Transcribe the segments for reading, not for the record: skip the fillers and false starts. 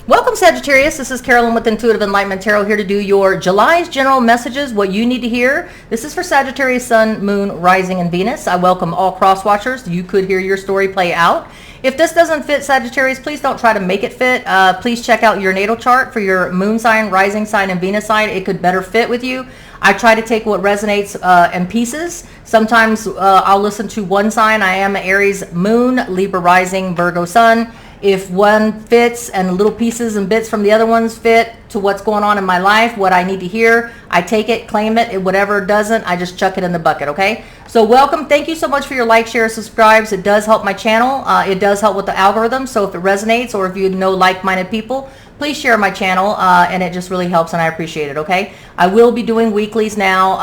Welcome, Sagittarius. This is Carolyn with Intuitive Enlightenment Tarot, here to do your July's general messages, what you need to hear. This is for Sagittarius, Sun, Moon, Rising, and Venus. I welcome all cross watchers. You could hear your story play out. If this doesn't fit, Sagittarius, please don't try to make it fit. Please check out your natal chart for your moon sign, rising sign, and Venus sign. It could better fit with you. I try to take what resonates in pieces. Sometimes I'll listen to one sign. I am Aries moon, Libra rising, Virgo sun. If one fits and little pieces and bits from the other ones fit to what's going on in my life, what I need to hear, I take it, claim it. Whatever doesn't, I just chuck it in the bucket, okay? So welcome. Thank you so much for your like, share, subscribes. It does help my channel. It does help with the algorithm. So if it resonates or if you know like-minded people, please share my channel, and it just really helps, and I appreciate it, okay? I will be doing weeklies now,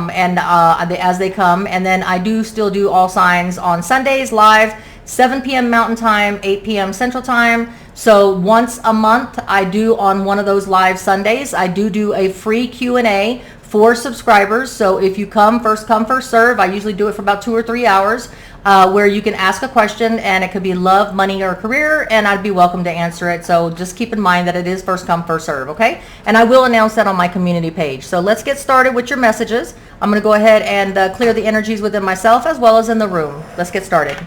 as they come, and then I do still do all signs on Sundays live, 7 p.m. Mountain Time, 8 p.m. Central Time. So once a month, I do on one of those live Sundays, I do a free Q&A for subscribers. So if you come, first serve. I usually do it for about 2 or 3 hours, where you can ask a question, and it could be love, money, or career, and I'd be welcome to answer it. So just keep in mind that it is first come, first serve, okay? And I will announce that on my community page. So let's get started with your messages. I'm going to go ahead and clear the energies within myself as well as in the room. Let's get started.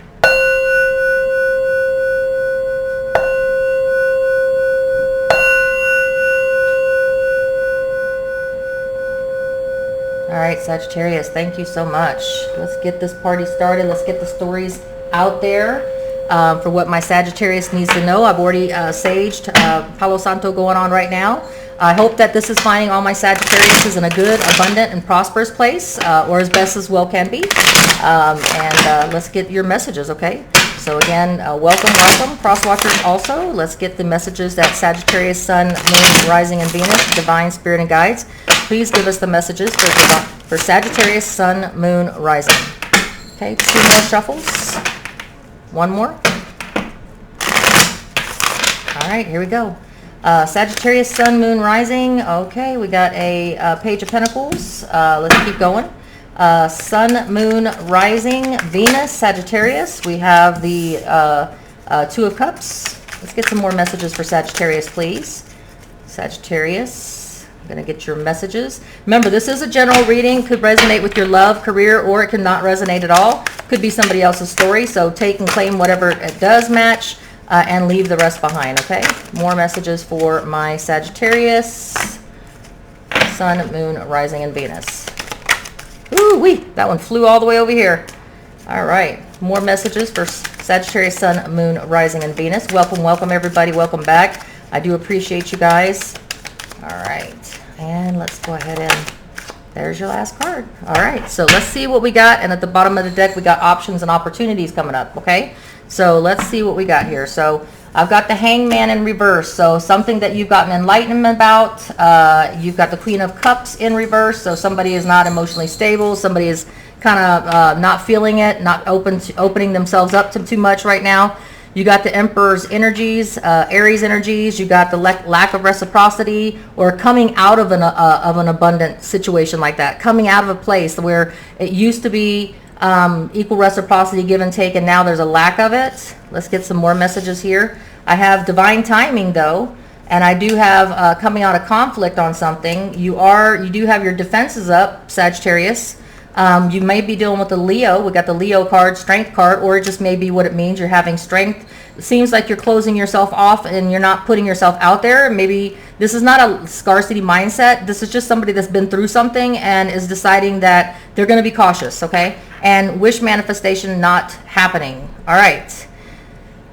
All right, Sagittarius, thank you so much. Let's get this party started. Let's get the stories out there for what my Sagittarius needs to know. I've already saged Palo Santo going on right now. I hope that this is finding all my Sagittarius in a good, abundant, and prosperous place, or as best as well can be. Let's get your messages, okay? So again, welcome, cross watchers also. Let's get the messages that Sagittarius, Sun, Moon, Rising, and Venus, Divine Spirit, and Guides. Please give us the messages for Sagittarius, Sun, Moon, Rising. Okay, 2 more shuffles. 1 more. All right, here we go. Sagittarius, Sun, Moon, Rising. Okay, we got a Page of Pentacles. Let's keep going. Sun, Moon, Rising, Venus, Sagittarius. We have the 2 of Cups. Let's get some more messages for Sagittarius, please. Sagittarius. Going to get your messages. Remember, this is a general reading. Could resonate with your love, career, or it could not resonate at all. Could be somebody else's story. So take and claim whatever it does match, and leave the rest behind, okay? More messages for my Sagittarius, Sun, Moon, Rising, and Venus. Ooh-wee, that one flew all the way over here. All right, more messages for Sagittarius, Sun, Moon, Rising, and Venus. Welcome, everybody. Welcome back. I do appreciate you guys. All right, and let's go ahead and there's your last card. All right, so let's see what we got. And at the bottom of the deck, we got options and opportunities coming up, okay? So let's see what we got here. So I've got the Hangman in reverse, so something that you've gotten enlightenment about. You've got the Queen of Cups in reverse, so somebody is not emotionally stable. Somebody is kind of not feeling it, not opening themselves up to too much right now. You got the Emperor's energies, Aries energies. You got the lack of reciprocity, or coming out of an abundant situation like that, coming out of a place where it used to be equal reciprocity, give and take, and now there's a lack of it. Let's get some more messages here. I have divine timing though, and I do have coming out of conflict on something. You do have your defenses up, Sagittarius. You may be dealing with the Leo. We got the Leo card, strength card, or it just may be what it means. You're having strength. It seems like you're closing yourself off and you're not putting yourself out there. Maybe this is not a scarcity mindset. This is just somebody that's been through something and is deciding that they're going to be cautious, okay? And wish manifestation not happening. All right.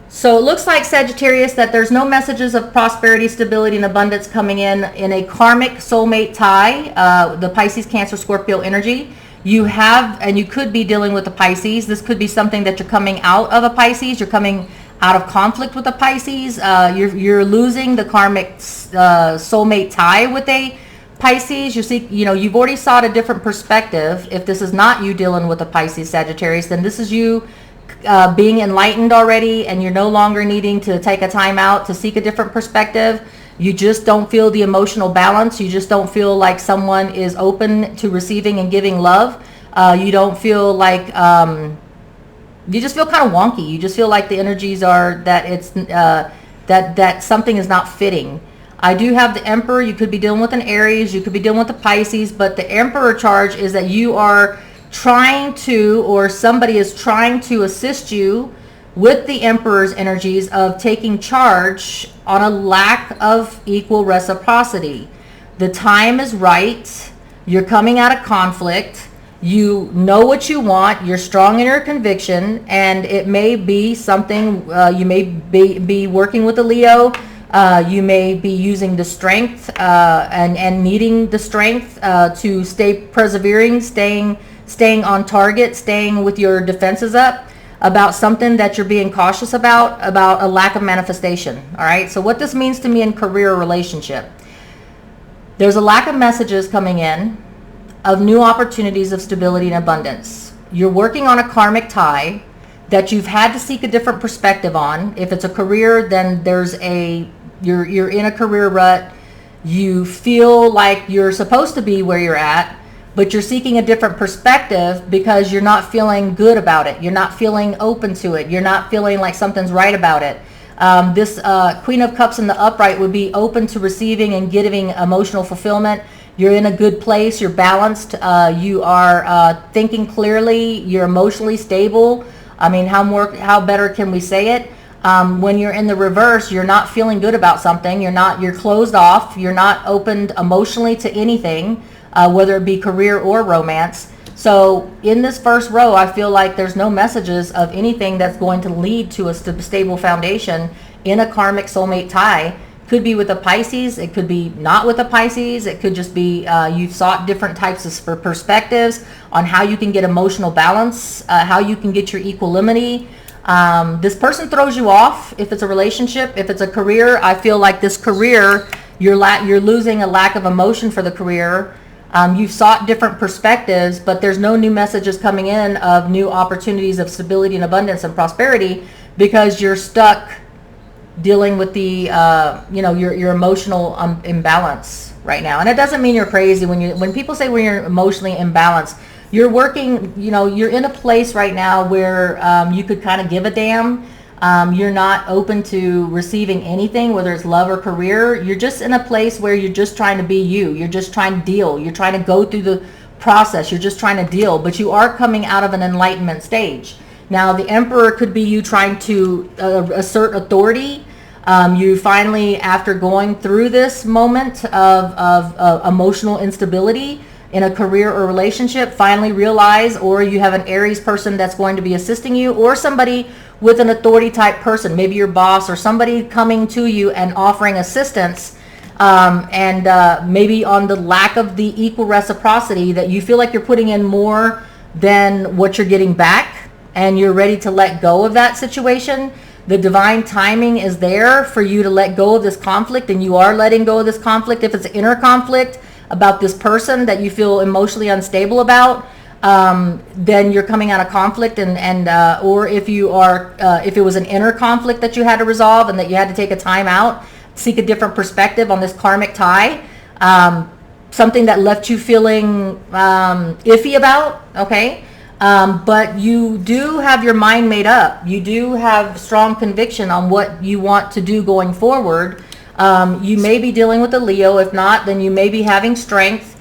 So it looks like, Sagittarius, that there's no messages of prosperity, stability, and abundance coming in a karmic soulmate tie, the Pisces, Cancer, Scorpio energy. You have, and you could be dealing with the Pisces. This could be something that you're coming out of a Pisces. You're coming out of conflict with a Pisces. You're losing the karmic soulmate tie with a Pisces. You've already sought a different perspective. If this is not you dealing with a Pisces, Sagittarius, then this is you being enlightened already, and you're no longer needing to take a time out to seek a different perspective. You just don't feel the emotional balance. You just don't feel like someone is open to receiving and giving love. You don't feel like, you just feel kind of wonky. You just feel like the energies are that it's that something is not fitting. I do have the Emperor. You could be dealing with an Aries, you could be dealing with the Pisces, but the Emperor charge is that you are trying to, or somebody is trying to assist you with the Emperor's energies of taking charge on a lack of equal reciprocity. The time is right. You're coming out of conflict. You know what you want. You're strong in your conviction, and it may be something, you may be working with a Leo. You may be using the strength and needing the strength to stay persevering, staying on target, staying with your defenses up about something that you're being cautious about a lack of manifestation. All right. So what this means to me in career or relationship, there's a lack of messages coming in of new opportunities of stability and abundance. You're working on a karmic tie that you've had to seek a different perspective on. If it's a career, then you're in a career rut. You feel like you're supposed to be where you're at, but you're seeking a different perspective because you're not feeling good about it. You're not feeling open to it. You're not feeling like something's right about it. This Queen of Cups in the upright would be open to receiving and giving emotional fulfillment. You're in a good place. You're balanced. You are thinking clearly. You're emotionally stable. I mean, how better can we say it? When you're in the reverse, you're not feeling good about something. You're closed off. You're not opened emotionally to anything, whether it be career or romance. So in this first row, I feel like there's no messages of anything that's going to lead to a stable foundation in a karmic soulmate tie. Could be with a Pisces. It could be not with a Pisces. It could just be you've sought different types of perspectives on how you can get emotional balance, how you can get your equanimity. This person throws you off if it's a relationship. If it's a career, I feel like this career, you're losing a lack of emotion for the career. You've sought different perspectives, but there's no new messages coming in of new opportunities of stability and abundance and prosperity because you're stuck dealing with the your emotional imbalance right now. And it doesn't mean you're crazy when people say when you're emotionally imbalanced. You're working, you're in a place right now where you could kind of give a damn. You're not open to receiving anything, whether it's love or career. You're just in a place where you're just trying to be you. You're just trying to deal. You're trying to go through the process. You're just trying to deal, but you are coming out of an enlightenment stage. Now, the Emperor could be you trying to assert authority. You finally, after going through this moment of emotional instability in a career or relationship, finally realize, or you have an Aries person that's going to be assisting you, or somebody with an authority type person, maybe your boss or somebody coming to you and offering assistance, and maybe on the lack of the equal reciprocity that you feel like you're putting in more than what you're getting back, and you're ready to let go of that situation. The divine timing is there for you to let go of this conflict, and you are letting go of this conflict. If it's an inner conflict about this person that you feel emotionally unstable about, then you're coming out of conflict, and or if you are, if it was an inner conflict that you had to resolve and that you had to take a time out, seek a different perspective on this karmic tie, something that left you feeling iffy about, okay? But you do have your mind made up. You do have strong conviction on what you want to do going forward. You may be dealing with a Leo. If not, then you may be having strength,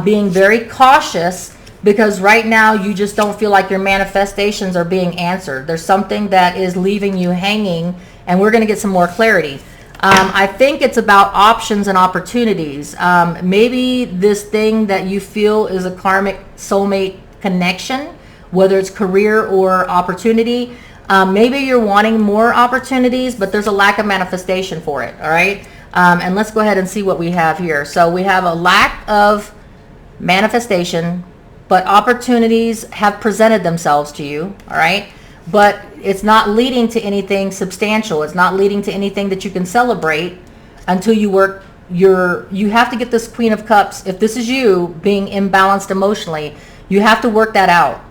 being very cautious, because right now you just don't feel like your manifestations are being answered. There's something that is leaving you hanging, and we're going to get some more clarity. I think it's about options and opportunities. Maybe this thing that you feel is a karmic soulmate connection, whether it's career or opportunity. Maybe you're wanting more opportunities, but there's a lack of manifestation for it. All right. And let's go ahead and see what we have here. So we have a lack of manifestation, but opportunities have presented themselves to you. All right. But it's not leading to anything substantial. It's not leading to anything that you can celebrate until you work you have to get this Queen of Cups. If this is you being imbalanced emotionally, you have to work that out.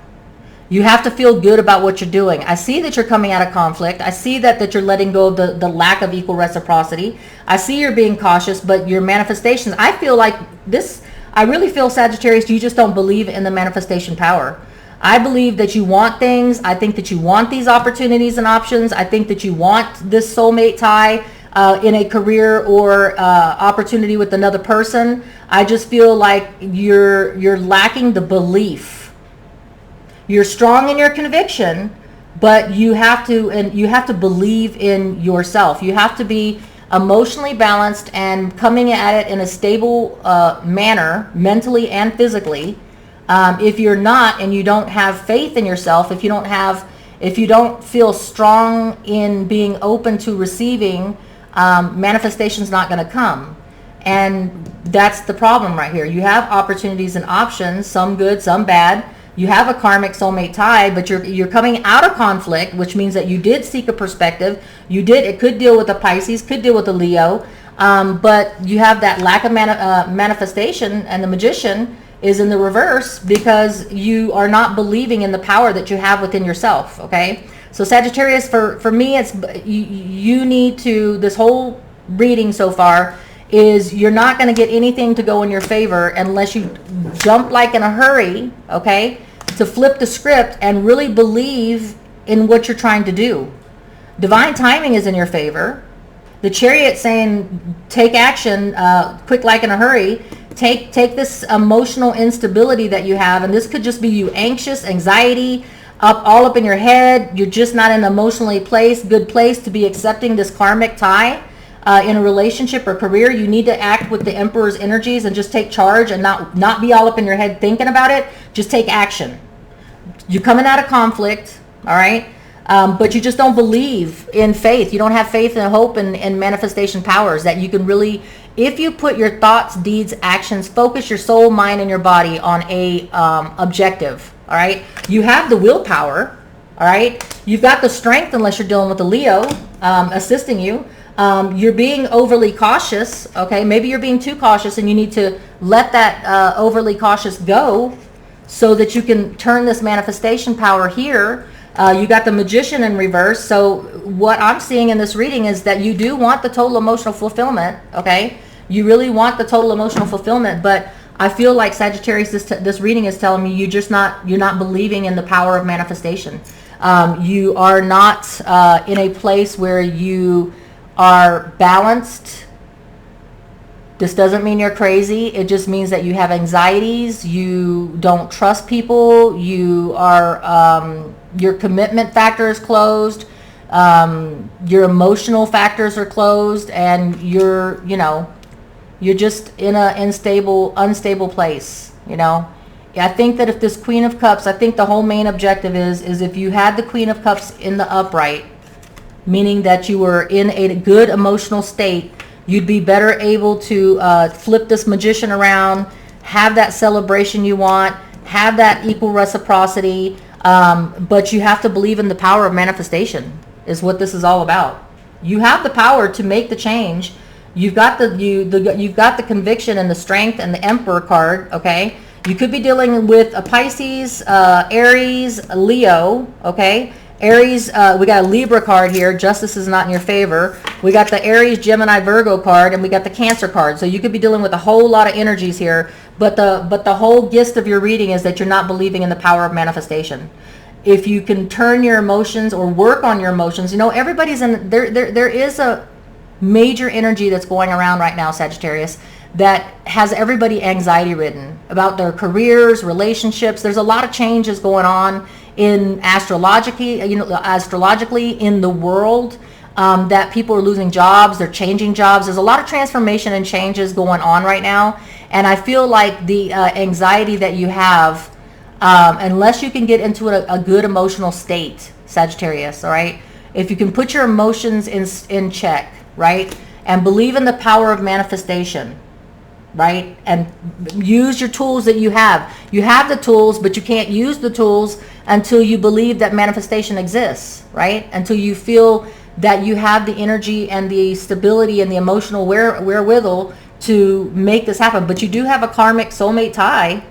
You have to feel good about what you're doing. I see that you're coming out of conflict. I see that you're letting go of the lack of equal reciprocity. I see you're being cautious, but your manifestations, I feel like this, I really feel, Sagittarius, you just don't believe in the manifestation power. I believe that you want things. I think that you want these opportunities and options. I think that you want this soulmate tie in a career or opportunity with another person. I just feel like you're lacking the belief. You're strong in your conviction, but you have to believe in yourself. You have to be emotionally balanced and coming at it in a stable manner, mentally and physically. If you're not, and you don't have faith in yourself, if you don't feel strong in being open to receiving, manifestation's not going to come. And that's the problem right here. You have opportunities and options, some good, some bad. You have a karmic soulmate tie, but you're coming out of conflict, which means that you did seek a perspective. It could deal with a Pisces, could deal with a Leo, but you have that lack of manifestation, and the Magician is in the reverse because you are not believing in the power that you have within yourself. Okay, so Sagittarius, for me, it's you need to, this whole reading so far is you're not going to get anything to go in your favor unless you jump like in a hurry, okay, to flip the script and really believe in what you're trying to do. Divine timing is in your favor. The Chariot saying take action, quick like in a hurry. Take this emotional instability that you have, and this could just be you anxious, anxiety, all up in your head. You're just not in an emotionally good place to be accepting this karmic tie. In a relationship or career, you need to act with the Emperor's energies and just take charge and not be all up in your head thinking about it. Just take action. You're coming out of conflict, all right? But you just don't believe in faith. You don't have faith and hope and manifestation powers that you can really, if you put your thoughts, deeds, actions, focus your soul, mind, and your body on a objective, all right? You have the willpower, all right? You've got the strength unless you're dealing with a Leo assisting you. You're being overly cautious, okay? Maybe you're being too cautious and you need to let that overly cautious go so that you can turn this manifestation power here. You got the Magician in reverse. So what I'm seeing in this reading is that you do want the total emotional fulfillment, okay? You really want the total emotional fulfillment, but I feel like Sagittarius, this reading is telling me you're not believing in the power of manifestation. You are not in a place where you are balanced. This doesn't mean you're crazy. It just means that you have anxieties. You don't trust people. You are your commitment factor is closed. Your emotional factors are closed, and you're just in an unstable place. I think that if this Queen of Cups, I think the whole main objective is if you had the Queen of Cups in the upright, meaning that you were in a good emotional state, you'd be better able to flip this Magician around, have that celebration you want, have that equal reciprocity, but you have to believe in the power of manifestation is what this is all about. You have the power to make the change. You've got you've got the conviction and the strength and the Emperor card, okay? You could be dealing with a Pisces, Aries, a Leo, okay? Aries, we got a Libra card here. Justice is not in your favor. We got the Aries, Gemini, Virgo card, and we got the Cancer card. So you could be dealing with a whole lot of energies here. But the whole gist of your reading is that you're not believing in the power of manifestation. If you can turn your emotions or work on your emotions, everybody's in there. There is a major energy that's going around right now, Sagittarius, that has everybody anxiety ridden about their careers, relationships. There's a lot of changes going on in astrologically in the world, that people are losing jobs, they're changing jobs. There's a lot of transformation and changes going on right now, and I feel like the anxiety that you have, unless you can get into a good emotional state, Sagittarius, all right? If you can put your emotions in check, right, and believe in the power of manifestation, right, and use your tools that you have. You have the tools, but you can't use the tools until you believe that manifestation exists, right? Until you feel that you have the energy and the stability and the emotional wherewithal to make this happen. But you do have a karmic soulmate tie.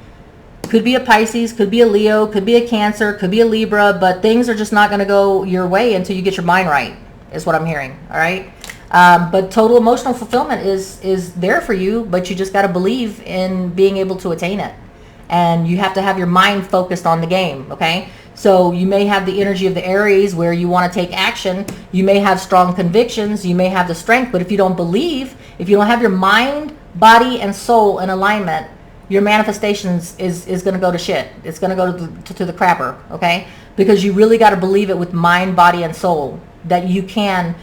Could be a Pisces, could be a Leo, could be a Cancer, could be a Libra, but things are just not going to go your way until you get your mind right, is what I'm hearing, all right? But total emotional fulfillment is there for you, but you just got to believe in being able to attain it. and you have to have your mind focused on the game, okay? So you may have the energy of the Aries where you want to take action. You may have strong convictions. You may have the strength, but if you don't believe, if you don't have your mind, body, and soul in alignment, your manifestations is going to go to shit. It's going to go to the crapper, okay? Because you really got to believe it with mind, body, and soul that you can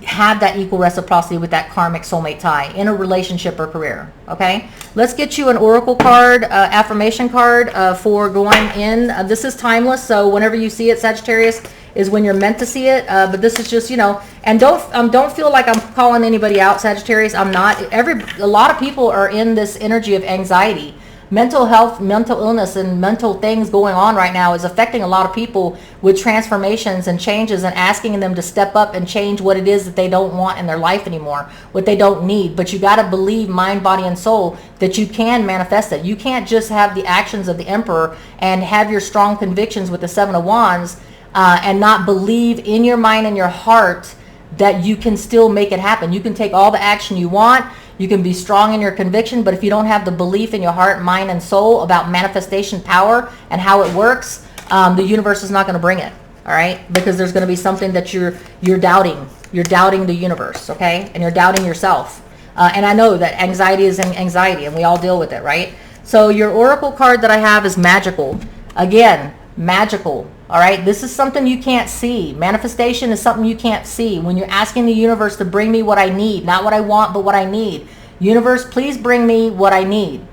have that equal reciprocity with that karmic soulmate tie in a relationship or career, okay? Let's get you an oracle card, affirmation card for going in. This is timeless, so whenever you see it, Sagittarius, is when you're meant to see it. But this is just, you know, and don't feel like I'm calling anybody out, Sagittarius. I'm not. A lot of people are in this energy of anxiety. Mental health, mental illness, and mental things going on right now is affecting a lot of people with transformations and changes, and asking them to step up and change what it is that they don't want in their life anymore, what they don't need. But you got to believe, mind, body, and soul, that you can manifest it. You can't just have the actions of the Emperor and have your strong convictions with the Seven of Wands and not believe in your mind and your heart that you can still make it happen. You can take all the action you want. You can be strong in your conviction, but if you don't have the belief in your heart, mind, and soul about manifestation power and how it works, the universe is not going to bring it, all right? Because there's going to be something that you're doubting. You're doubting the universe, okay? And you're doubting yourself. And I know that anxiety is anxiety, and we all deal with it, right? So your oracle card that I have is magical. Again, magical. All right, this is something you can't see. Manifestation is something you can't see. When you're asking the universe to bring me what I need, not what I want, but what I need. Universe, please bring me what I need.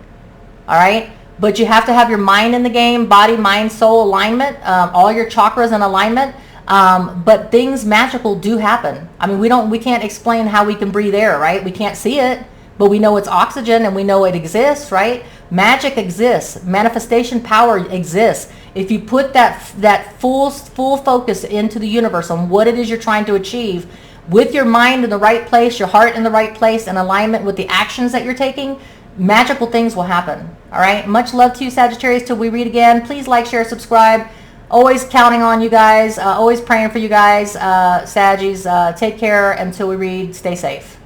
All right, but you have to have your mind in the game, body, mind, soul alignment, all your chakras in alignment. But things magical do happen. I mean, we can't explain how we can breathe air, right? We can't see it, but we know it's oxygen and we know it exists, right? Magic exists. Manifestation power exists. If you put that full focus into the universe on what it is you're trying to achieve, with your mind in the right place, your heart in the right place, and alignment with the actions that you're taking, magical things will happen. All right. Much love to you, Sagittarius. Till we read again. Please like, share, subscribe. Always counting on you guys. Always praying for you guys. Saggies, take care until we read. Stay safe.